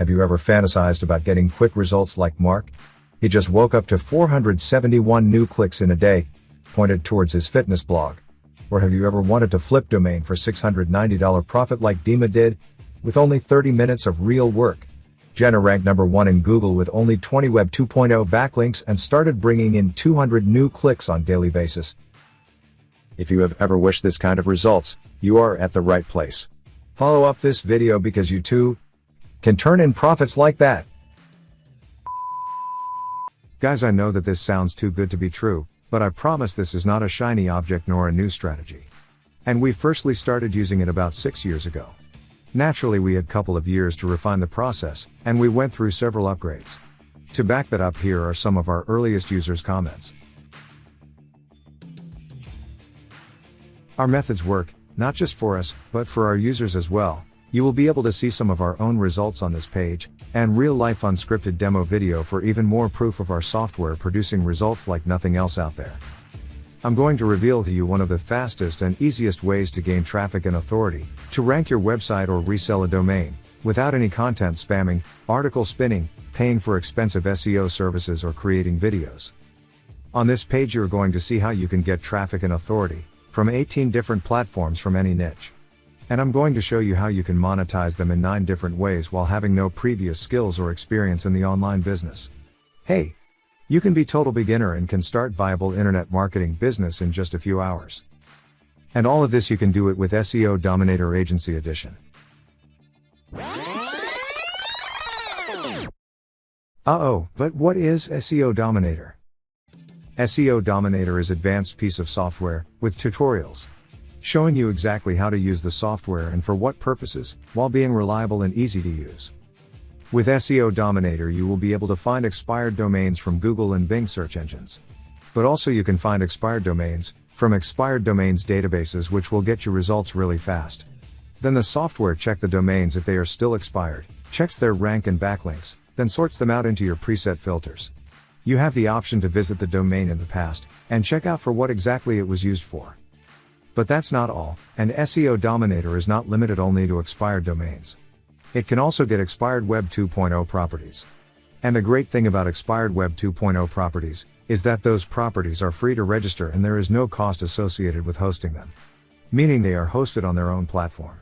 Have you ever fantasized about getting quick results like Mark? He just woke up to 471 new clicks in a day, pointed towards his fitness blog. Or have you ever wanted to flip domain for $690 profit like Dima did, with only 30 minutes of real work? Jenna ranked #1 in Google with only 20 Web 2.0 backlinks and started bringing in 200 new clicks on daily basis. If you have ever wished this kind of results, you are at the right place. Follow up this video because you too can turn in profits like that. Guys, I know that this sounds too good to be true, but I promise this is not a shiny object nor a new strategy. And we firstly started using it about 6 years ago. Naturally, we had a couple of years to refine the process, and we went through several upgrades. To back that up, here are some of our earliest users' comments. Our methods work, not just for us, but for our users as well. You will be able to see some of our own results on this page, and real-life unscripted demo video for even more proof of our software producing results like nothing else out there. I'm going to reveal to you one of the fastest and easiest ways to gain traffic and authority, to rank your website or resell a domain, without any content spamming, article spinning, paying for expensive SEO services or creating videos. On this page you're going to see how you can get traffic and authority, from 18 different platforms from any niche. And I'm going to show you how you can monetize them in 9 different ways while having no previous skills or experience in the online business. Hey! You can be total beginner and can start viable internet marketing business in just a few hours. And all of this you can do it with SEO Dominator Agency Edition. But what is SEO Dominator? SEO Dominator is an advanced piece of software, with tutorials, showing you exactly how to use the software and for what purposes, while being reliable and easy to use. With SEO Dominator you will be able to find expired domains from Google and Bing search engines. But also you can find expired domains from expired domains databases, which will get you results really fast. Then the software checks the domains if they are still expired, checks their rank and backlinks, then sorts them out into your preset filters. You have the option to visit the domain in the past, and check out for what exactly it was used for. But that's not all, and SEO Dominator is not limited only to expired domains. It can also get expired Web 2.0 properties. And the great thing about expired Web 2.0 properties is that those properties are free to register and there is no cost associated with hosting them. Meaning they are hosted on their own platform.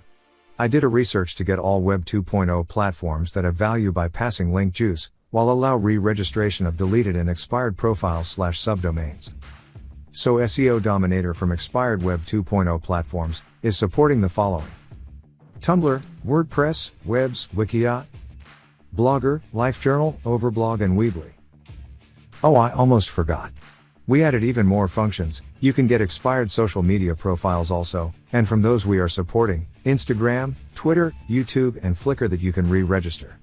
I did a research to get all Web 2.0 platforms that have value bypassing link juice, while allow re-registration of deleted and expired profiles/subdomains. So SEO Dominator from expired Web 2.0 platforms is supporting the following: Tumblr, WordPress, Webs, Wikidot, Blogger, LifeJournal, Overblog and Weebly. Oh, I almost forgot. We added even more functions. You can get expired social media profiles also, and from those we are supporting, Instagram, Twitter, YouTube and Flickr that you can re-register.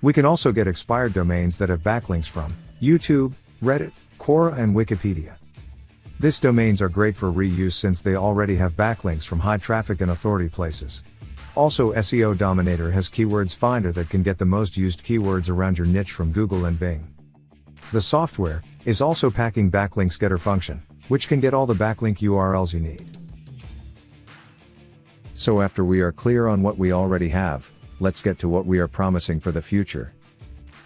We can also get expired domains that have backlinks from YouTube, Reddit, Quora and Wikipedia. These domains are great for reuse since they already have backlinks from high traffic and authority places. Also, SEO Dominator has Keywords Finder that can get the most used keywords around your niche from Google and Bing. The software is also packing backlinks getter function, which can get all the backlink URLs you need. So after we are clear on what we already have, let's get to what we are promising for the future.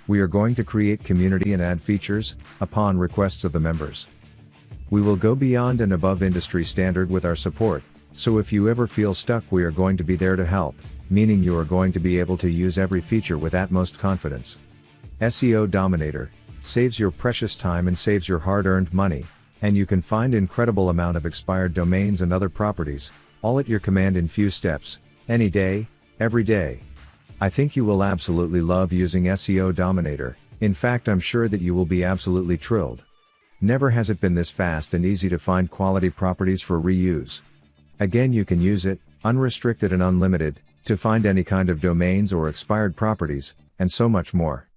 We are going to create community and add features, upon requests of the members. We will go beyond and above industry standard with our support, so if you ever feel stuck we are going to be there to help, meaning you are going to be able to use every feature with utmost confidence. SEO Dominator saves your precious time and saves your hard-earned money, and you can find incredible amount of expired domains and other properties, all at your command in few steps, any day, every day. I think you will absolutely love using SEO Dominator. In fact, I'm sure that you will be absolutely thrilled. Never has it been this fast and easy to find quality properties for reuse. Again, you can use it, unrestricted and unlimited, to find any kind of domains or expired properties, and so much more.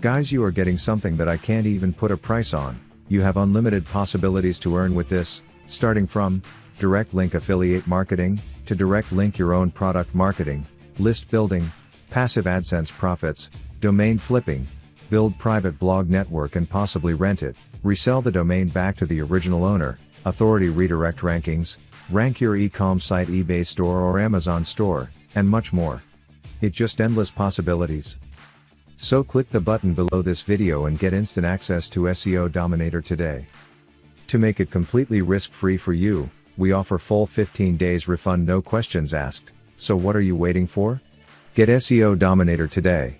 Guys, you are getting something that I can't even put a price on. You have unlimited possibilities to earn with this, starting from direct link affiliate marketing, to direct link your own product marketing, list building, passive AdSense profits, domain flipping, build private blog network and possibly rent it, resell the domain back to the original owner, authority redirect rankings, rank your e-com site eBay store or Amazon store, and much more. It's just endless possibilities. So click the button below this video and get instant access to SEO Dominator today. To make it completely risk-free for you, we offer full 15 days refund, no questions asked. So what are you waiting for? Get SEO Dominator today.